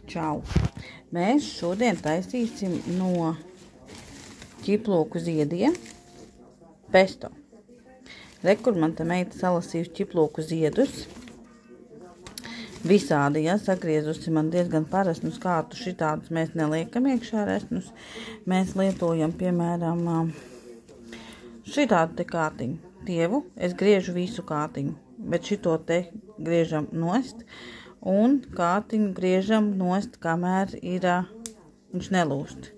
Čau! Mēs šodien taisīsim no ķiploku ziediem pesto. Re, kur man te meita salasījusi ķiploku ziedus. Visādi, ja, sagriezusi man diezgan parasnus kārtus, šitādus mēs neliekam iekšā resnus. Mēs lietojam, piemēram, šitādu te kārtiņu. Tievu es griežu visu kārtiņu, bet šito te griežam nost. Un kārtiņu griežam nost, kamēr ir, viņš nelūst.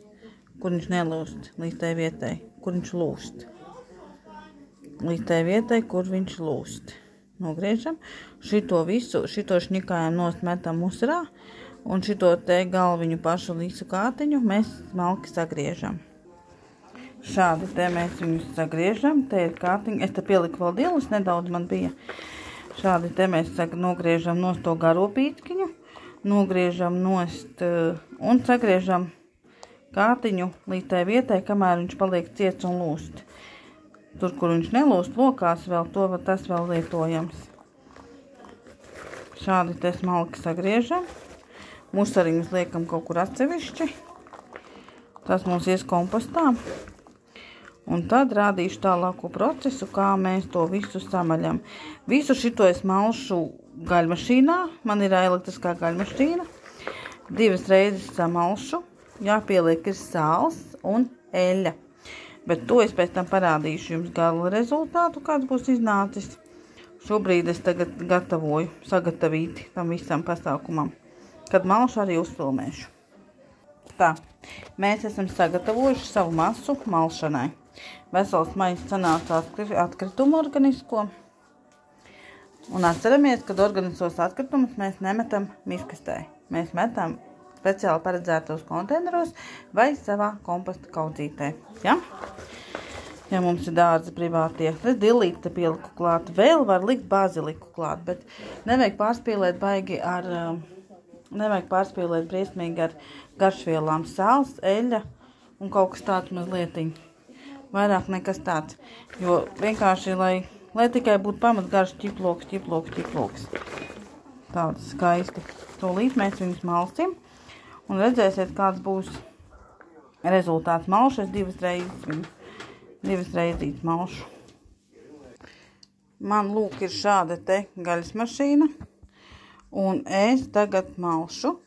Kur viņš nelūst? Līdz tai vietai, kur viņš lūst. Līdz tai vietai, kur viņš lūst. Nogriežam. Šito visu, šito šņikājam nost, metam musrā. Un šito te galviņu pašu visu kārtiņu mēs smalki sagriežam. Šādi te mēs viņus sagriežam. Te ir kārtiņa. Es te pieliku vēl dilus, nedaudz man bija. Šādi te mēs nogriežam nost to garo pīķiņu, nogriežam nost un sagriežam kārtiņu līdz tai vietai, kamēr viņš paliek ciets un lūst. Tur, kur viņš nelūst lokās vēl, tas vēl lietojams. Šādi te smalki sagriežam. Musariņus liekam kaut kur atsevišķi. Tas mums ies kompostā. Un tad rādīšu tālāko procesu, kā mēs to visu samaļam. Visu šito es malšu gaļmašīnā. Man ir elektriskā gaļmašīna. 2 reizes samalšu. Jāpieliek ir sāls un eļļa. Bet to es pēc tam parādīšu jums gala rezultātu, kāds būs iznācis. Šobrīd es tagad gatavoju, sagatavīti tam visam pasākumam. Kad malšu arī uzfilmēšu. Tā, mēs esam sagatavojuši savu masu malšanai. Vesels maiss sanāca atkritumu organisko. Un atceramies, kad organiskos atkritumus mēs nemetam miskastē. Mēs metam speciāli paredzētos konteineros vai savā komposta kaudzītē. Ja? Ja mums ir dārza privātie, es dilīti te pieliku klāt. Vēl var likt baziliku klāt, bet nevajag pārspīlēt baigi ar, nevajag pārspīlēt briesmīgi ar garšvielām. Sāls, eļļa un kaut kas tāds mazlietiņ. Vairāk nekas tāds, jo vienkārši, lai tikai būtu pamatgarš ķiploks. Tāds skaisti. Tūlīt mēs viņus malsim un redzēsiet, kāds būs rezultāts. Malšu es 2 reizes malšu. Man lūk ir šāda te gaļas mašīna un es tagad malšu,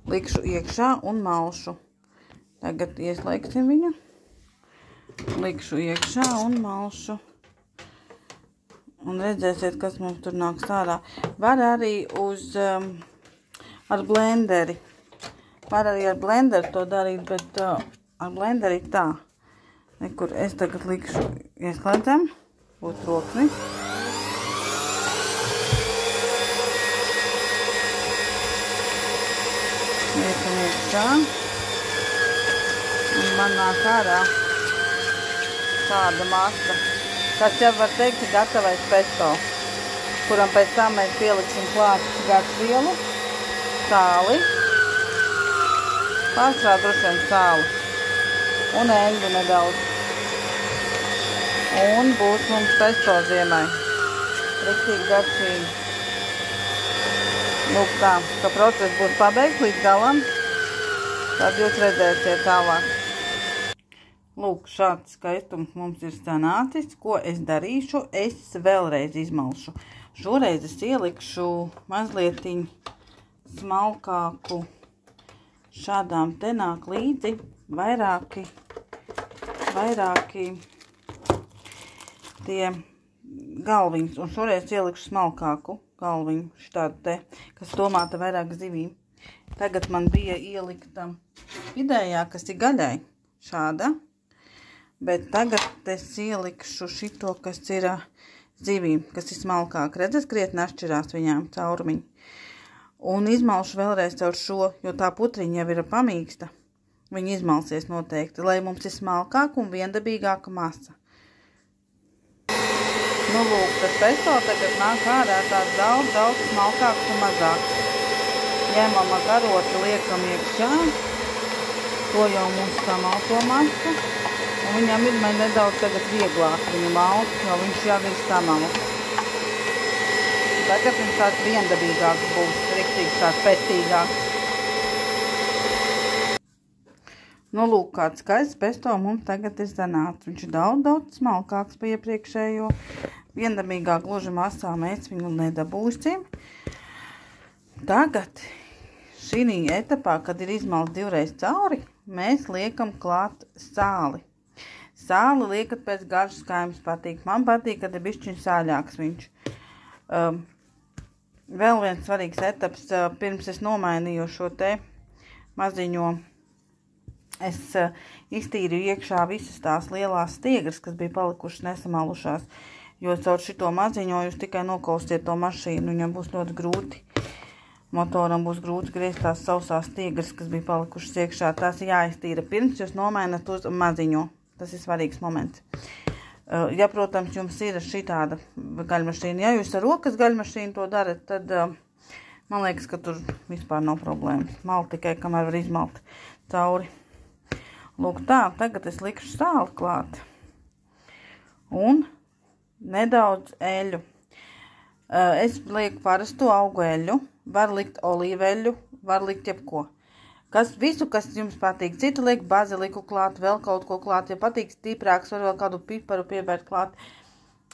likšu iekšā un malšu. Tagad ieslēgsim viņu. Likšu iekšā un malšu. Un redzēsiet, kas mums tur nāks ārā. Var arī ar blenderi. Var arī ar blenderi to darīt, bet ar blenderi tā. Nekur es tagad likšu ieslēdzam. Būs troksnis. Liekam iekšā. Un man nāk ārā šāda masa, kas jau var teikt ir gatavais pesto, kuram pēc tam mēs pieliksim klāt garšvielu, sāli, pārstrā droši vien sāli un eļļu nedaudz. Un būs mums pesto ziemai. Riktīgi garšīgi. Lūk tā, ka process būs pabeigts līdz galam, tad jūs redzēsiet tālāk. Lūk, šāds skaistums mums ir sanācis. Ko es darīšu? Es vēlreiz izmalšu. Šoreiz es ielikšu mazlietiņ smalkāku. Šādām te nāk līdzi vairāki tie galviņus. Un šoreiz ielikšu smalkāku galviņu. Šitādu te, kas domāta vairāk zivīm. Tagad man bija ielikta vidējā, kas ir gaļai. Šāda. Bet tagad es ielikšu šito, kas ir zivīm, kas ir smalkāk. Redzat, krietni atšķirās viņām caurumiņi. Un izmalšu vēlreiz caur šo, jo tā putriņa jau ir pamīksta. Viņa izmalsies noteikti, lai mums ir smalkāka un viendabīgāka masa. Nu, lūk, tas pesto tagad nāk ārā tās daudz smalkāks un mazāks. Ņemam garoti, liekam iekšā. To jau mums tā malto masu. Un viņam ir nedaudz tagad vieglāk viņu malt, jo viņš jau ir samalu. Tagad viņš tāds viendabīgāks būs, riktīgi tāds pestīgāks. Nu, lūk, kāds skaists pesto mums tagad ir sanācis. Viņš ir daudz smalkāks par iepriekšējo. Viendabīgā gluži masā mēs viņu nedabūsim. Tagad šī etapā, kad ir izmalts divreiz cauri, mēs liekam klāt sāli. Sāli liekat pēc garšas, kā jums patīk. Man patīk, kad ir bišķiņ sāļāks viņš. Vēl viens svarīgs etaps, pirms es nomainīju šo te maziņo. Es iztīrīju iekšā visas tās lielās stiegras, kas bija palikušas nesamalušās, jo caur šito maziņo jūs tikai nokalsiet to mašīnu, viņam būs ļoti grūti. Motoram būs grūti griezt tās sausās stiegras, kas bija palikušas iekšā. Tās jāiztīra pirms jūs nomainat uz maziņo. Tas ir svarīgs moments. Ja, protams, jums ir šitāda gaļmašīna, ja jūs ar rokas gaļmašīnu to darat, tad man liekas, ka tur vispār nav problēmas. Malt tikai, kamēr var izmalt cauri. Lūk tā, tagad es likšu sāli klāt. Un nedaudz eļu. Es lieku parasto augu eļu, var likt olīveļu, var likt jebko. Visu, kas jums patīk. Citi liek baziliku klāt, vēl kaut ko klāt. Ja patīk stiprāks, var vēl kādu piparu piebērt klāt.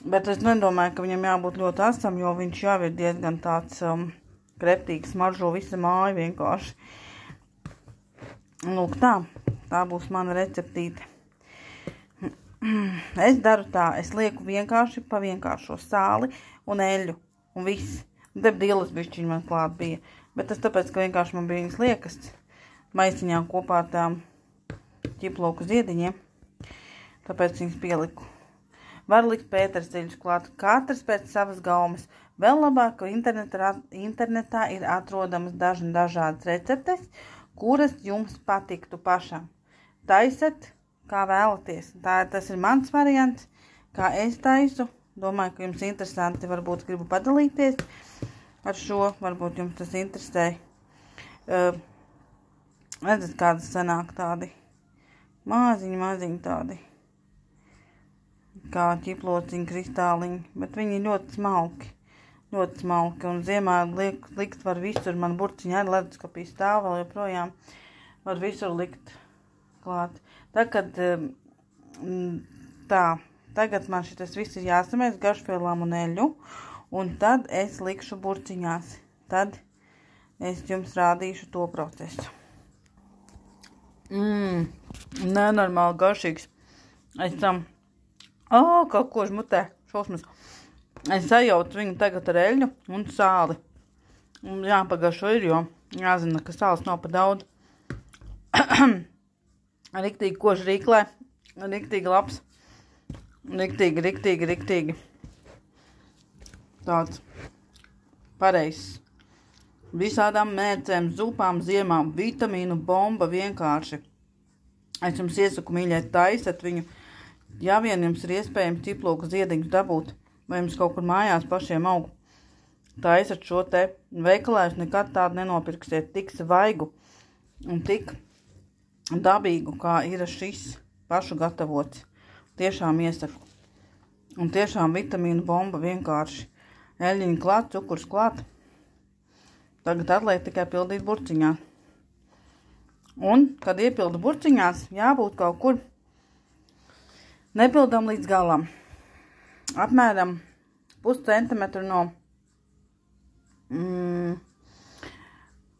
Bet es nedomāju, ka viņam jābūt ļoti asam, jo viņš jau ir diezgan tāds kreptīgs, smaržo visa māja vienkārši. Lūk tā. Tā būs mana receptīte. Es daru tā, es lieku vienkārši pa vienkāršo sāli un eļu un viss. Un te bdielas bišķiņi man klāt bija. Bet tas tāpēc, ka vienkārši man bija viņas liekas maisiņā kopā ar tām ķiploku ziediņiem. Tāpēc viņas pieliku. Var likt pēterseļus klāt, katrs pēc savas gaumes. Vēl labāk, ka internetā ir atrodamas dažādas receptes, kuras jums patiktu pašam. Taisat, kā vēlaties. Tas ir mans variants, kā es taisu. Domāju, ka jums interesanti, varbūt gribu padalīties ar šo, varbūt jums tas interesē. Redzat, kādas sanāk tādi maziņi tādi, kā ķiplociņi, kristāliņi, bet viņi ļoti smalki, un ziemā likt var visur. Man burciņi arī leduskapī stāv vēl joprojām, var visur likt klāt. Tagad man šitas viss ir jāsamēs garšvielām un eļu, un tad es likšu burciņās. Tad es jums rādīšu to procesu. Nenormāli garšīgs. Kaut ko žmutē, šausmas. Es sajautu viņu tagad ar eļu un sāli. Un jāpagaršo ir, jo jāzina, ka sāls nav par daudz. Riktīgi koši rīklē, riktīgi labs, riktīgi. Tāds pareizs. Visādām mērcēm, zupām, ziemām, vitamīnu bomba vienkārši. Es jums iesaku, mīļai, taisat viņu, ja vien jums ir iespējams ķiploku ziediņus dabūt, vai jums kaut kur mājās pašiem aug. Taisat šo te veikalā, jūs nekad tādu nenopirksiet tik svaigu un tik dabīgu, kā ir šis pašu gatavots. Tiešām iesaku. Un tiešām vitamīnu bomba vienkārši. Eļļiņi klāt, cukurs klāt. Tagad atliek tikai pildīt burciņā. Un, kad iepildu burciņās, jābūt kaut kur nepildam līdz galam. Apmēram 0,5 centimetru no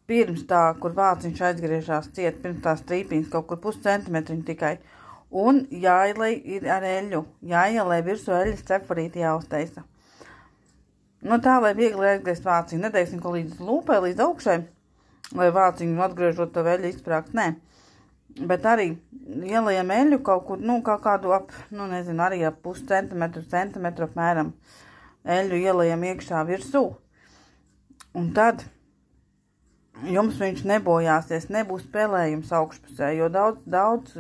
pirms tā, kur vāciņš aizgriežās ciet, pirms tās trīpiņas, kaut kur 0,5 centimetriņu tikai. Un jāielej ir ar eļu. Jāielej virsū eļas ceparīti jāuztaisa. Nu tā, lai viegli aizgriezt vāciņu. Neteiksim, ko līdz lūpai, līdz augšai, lai vāciņu atgriežot to eļu izsprākt. Nē. Bet arī ielejam eļu kaut kur, kā kādu ap, arī ap 0,5 centimetru apmēram. Eļu ielejam iekšā virsū. Un tad jums viņš nebojāsies, nebūs pelējums augšpusē, jo daudz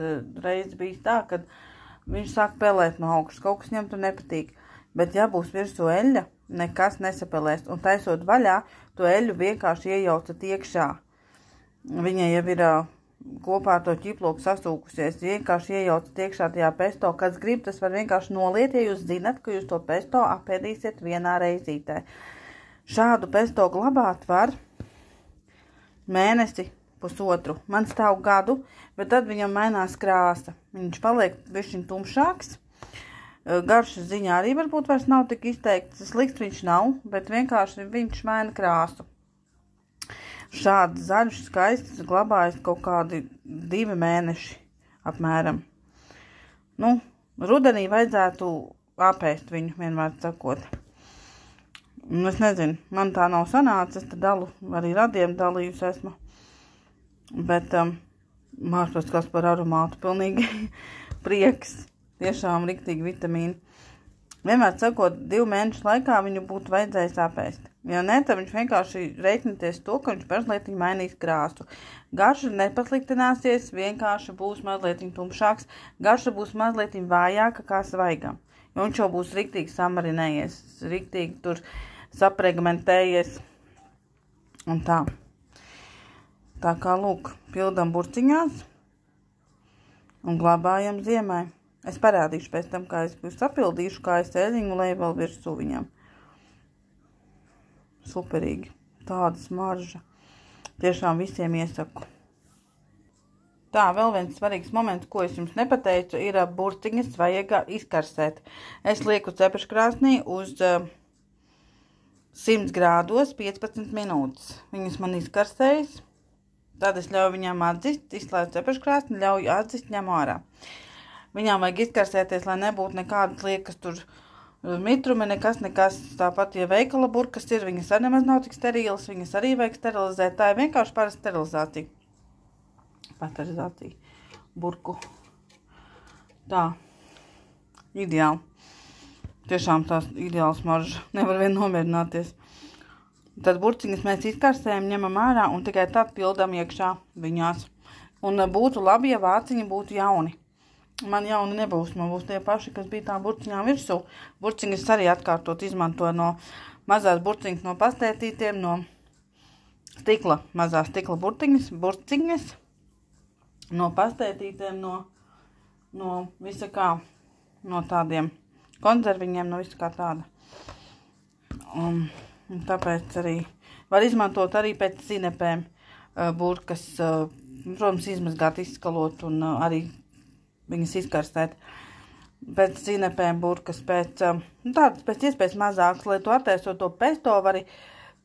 reiz bijis tā, kad viņš sāk pelēt no augšas, kaut kas viņam tur nepatīk. Bet ja būs virsū eļļa, nekas nesapelēs, un taisot vaļā, to eļļu vienkārši iejaucat iekšā. Viņa jau ir kopā ar to ķiploku sasūkusies, vienkārši iejaucat iekšā tajā pesto, kas grib, tas var vienkārši noliet, ja jūs zinat, ka jūs to pesto apēdīsiet vienā reizītē. Šādu pesto glabāt var mēnesi, pusotru. Man stāv gadu, bet tad viņam mainās krāsa. Viņš paliek bišķiņ tumšāks. Garšas ziņā arī varbūt vairs nav tik izteikts. Slikts viņš nav, bet vienkārši viņš maina krāsu. Šāds zaļš, skaists, glabājas kaut kādi 2 mēneši apmēram. Nu, rudenī vajadzētu apēst viņu, vienmēr sakot. Es nezinu, man tā nav sanācis, es te dalu, arī radiem dalījus esmu. Bet mārpēc kas par aromātu, pilnīgi prieks. Tiešām riktīgi vitamīni. Vienmēr sakot, 2 mēnešu laikā viņu būtu vajadzējis apēst. Ja ne, tad viņš vienkārši reiķināties to, ka viņš pašlaitiņ mainīs krāsu. Garša nepasliktināsies, vienkārši būs mazlietiņ tumšāks. Garša būs mazlietiņ vājāka kā svaigam. Jo viņš jau būs riktīgi samarinējies, riktīgi tur sapregmentējies. Un tā. Tā kā lūk, pildam burciņās un glabājam ziemai. Es parādīšu pēc tam, kā es sapildīšu, kā es eļļiņu leju vēl virsū viņam. Superīgi. Tāda smarža. Tiešām visiem iesaku. Tā, vēl viens svarīgs moments, ko es jums nepateicu, ir burciņas vajag izkarsēt. Es lieku cepeškrāsnī uz 100 grādos 15 minūtes. Viņas man izkarsējas. Tad es ļauju viņām atzist, izslēdzu cepeškrāsni, ļauju atzist, ņemu ārā. Viņām vajag izkarsēties, lai nebūtu nekādas liekas tur mitrumi, nekas. Tāpat, ja veikala burkas ir, viņas arī nemaz nav tik sterilas, viņas arī vajag sterilizēt. Tā ir vienkārši parasta sterilizācija. Pasterizācija. Burku. Tā. Ideāli. Tiešām tās ideāls marža. Nevar vien nomierināties. Tad burciņas mēs izkarsējam, ņemam ārā un tikai tad pildam iekšā viņās. Un būtu labi, ja vāciņi būtu jauni. Man jauni nebūs, man būs tie paši, kas bija tā burciņām virsū. Burciņas arī atkārtot izmantoju no mazās burciņas, no pastētītiem, no stikla, mazās stikla burciņas, no pastētītiem, no visa kā, no tādiem konzerviņiem, no visa kā tāda. Un tāpēc arī var izmantot arī pēc zinepēm burkas, protams, izmazgāt, izskalot un arī viņas izkarstēt. Pēc zinepēm burkas, pēc iespējas mazāks, lai tu attēsot to pesto vari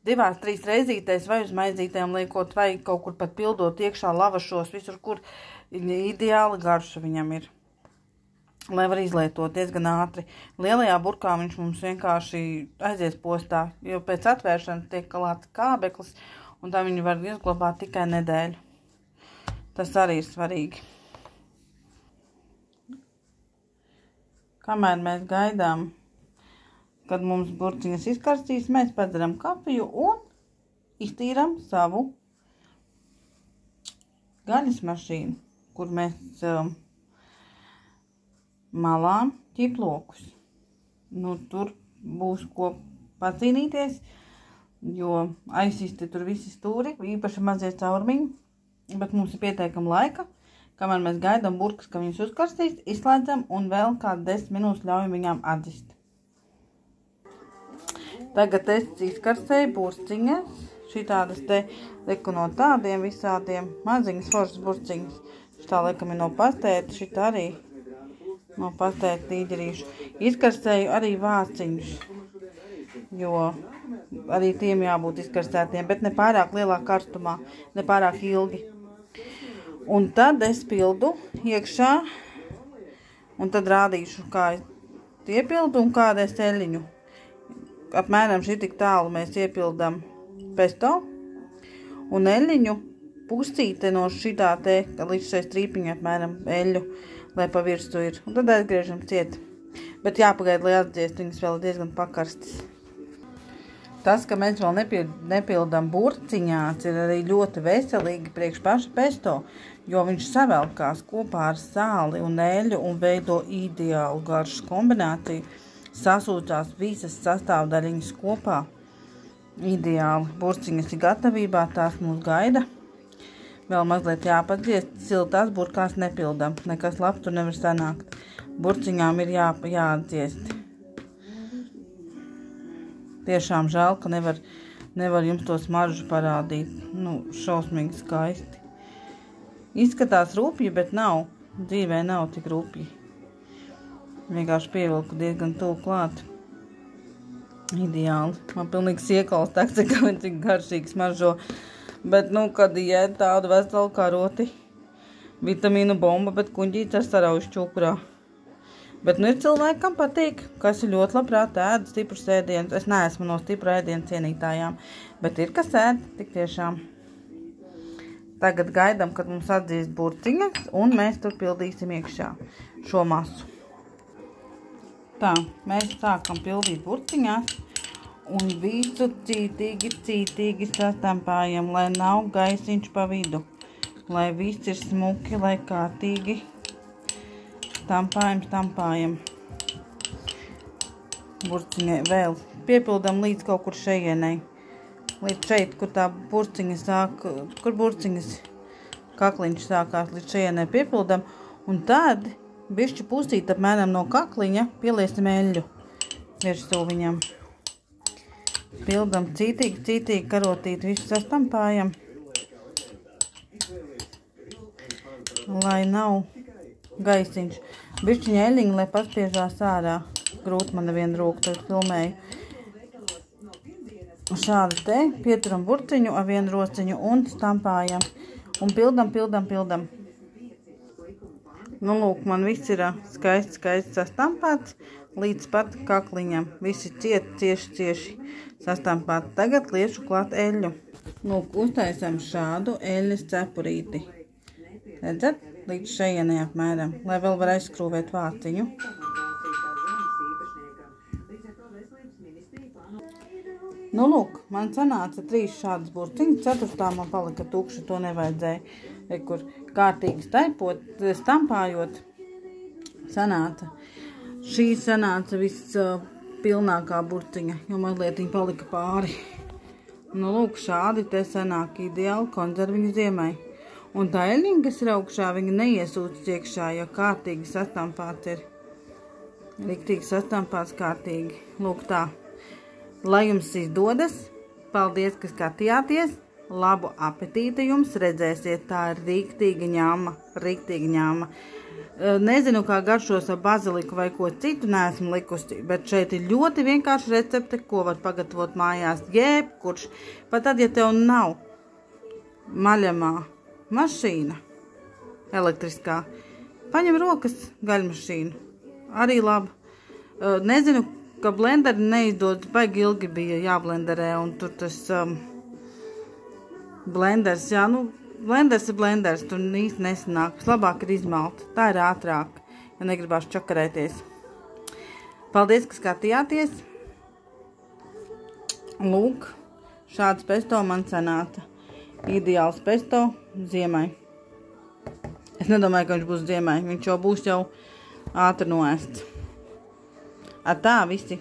2-3 reizītēs vai uz maizītēm liekot, vai kaut kur pat pildot iekšā lavašos, visur, kur ideāli garša viņam ir. Lai var izlietot diezgan ātri. Lielajā burkā viņš mums vienkārši aizies postā, jo pēc atvēršanas tiek kalāts kābeklis, un tā viņu var izglabāt tikai nedēļu. Tas arī ir svarīgi. Kamēr mēs gaidām, kad mums burciņas izkarstīs, mēs padzeram kafiju un iztīram savu gaļas mašīnu, kur mēs malām ķiplokus. Nu, tur būs ko pacīnīties, jo aizsisti tur visi stūri, īpaši mazie caurmiņi, bet mums ir pietiekama laika. Kamēr mēs gaidām burkas, ka viņas uzkarstīs, izslēdzam un vēl kādu 10 minūtes ļaujam viņām atzist. Tagad es izkarstēju burciņas. Šitādas te liku no tādiem visādiem maziņas foršas burciņas. Šitā liekam ir no pastēta, šitā arī no pastēta tīģerīšu. Izkarstēju arī vāciņus, jo arī tiem jābūt izkarstētiem, bet ne pārāk lielā karstumā, ne pārāk ilgi. Un tad es pildu iekšā, un tad rādīšu, kā es iepildu un kādu es eļļiņu. Apmēram šitik tālu mēs iepildam pesto un eļļiņu pusīte no šitā te, līdz šai strīpiņa apmēram eļļu, lai pa virstu ir. Un tad aizgriežam ciet. Bet jāpagaida, lai atdziest, viņas vēl diezgan pakarstas. Tas, ka mēs vēl nepildam burciņās, ir arī ļoti veselīgi priekš paša pesto, jo viņš savelkās kopā ar sāli un eļļu un veido ideālu garšu kombināciju. Sasūcās visas sastāvdaļiņas kopā. Ideāli. Burciņas ir gatavībā, tās mūs gaida. Vēl mazliet jāpadziest, siltās burkās nepildam. Nekas labs tur nevar sanākt. Burciņām ir jāatdziest. Tiešām žēl, ka nevar jums to smaržu parādīt. Nu, šausmīgi skaisti. Izskatās rupji, bet nav. Dzīvē nav tik rupji. Vienkārši pievilku diezgan tuvu klāt. Ideāli. Man pilnīgi siekals takts, cik garšīgi smaržo. Bet, kad iet tādu veselu karoti, vitamīnu bomba, bet kuņģīts ar saraušu čukurā. Bet, ir cilvēki, kam patīk, kas ir ļoti labprāt ēd stiprus ēdienus. Es neesmu no stipru ēdienu cienītājām, bet ir, kas ēd, tik tiešām. Tagad gaidām, kad mums atdzīs burciņas, un mēs tur pildīsim iekšā šo masu. Tā, mēs sākam pildīt burciņās, un visu cītīgi satampājam, lai nav gaisiņš pa vidu. Lai viss ir smuki, lai kārtīgi stampājam. Burciņai vēl piepildam līdz kaut kur šejienai. Līdz šeit, kur tā burciņa sāk, kur burciņas kakliņš sākās, līdz šejienai piepildam. Un tad bišķi pusīt apmēram no kakliņa pieliesim eļļu virsū viņam. Pildam cītīgi karotīt, visu sastampājam. Lai nav gaisiņš. Bišķiņa eļiņa, lai paspiežās ārā. Grūti man nevienu roku, tad filmēju. Šādi te pieturam burciņu ar vienu rociņu un stampājam. Un pildam. Lūk, man viss ir skaisti sastampāts līdz pat kakliņam. Visi cieši sastampāti. Tagad liešu klāt eļļu. Lūk, uztaisam šādu eļļas cepurīti. Redzat? Līdz šejienai apmēram, lai vēl var aizskrūvēt vāciņu. Lūk, man sanāca 3 šādas burciņas, 4. man palika tukša, to nevajadzēja, kur kārtīgi stampājot, sanāca. Šī sanāca viss pilnākā burciņa, jo mazliet viņa palika pāri. Lūk, šādi te sanāk ideāli konzerviņu ziemai. Un tā eļļiņa, kas ir augšā, viņa neiesūcas iekšā, jo kārtīgi sastampāts ir. Riktīgi sastampāts kārtīgi. Lūk tā. Lai jums izdodas, paldies, ka skatījāties. Labu apetīti jums, redzēsiet, tā ir riktīgi ņāma. Nezinu, kā garšos ar baziliku vai ko citu neesmu likusi, bet šeit ir ļoti vienkārši recepte, ko var pagatavot mājās jebkurš. Pat tad, ja tev nav maļamā mašīna elektriskā, paņem rokas gaļmašīnu. Arī labi. Nezinu, ka blenderi neizdodas, baigi ilgi bija jāblenderē, un tur tas blenders, blenders ir blenders, tur īsti nesanāk. Labāk ir izmalt. Tā ir ātrāk, ja negribās čakarēties. Paldies, ka skatījāties. Lūk, šāds pesto man sanāca. Ideāls pesto ziemai. Es nedomāju, ka viņš būs ziemai. Viņš jau būs ātri noēsts. Ar tā visi.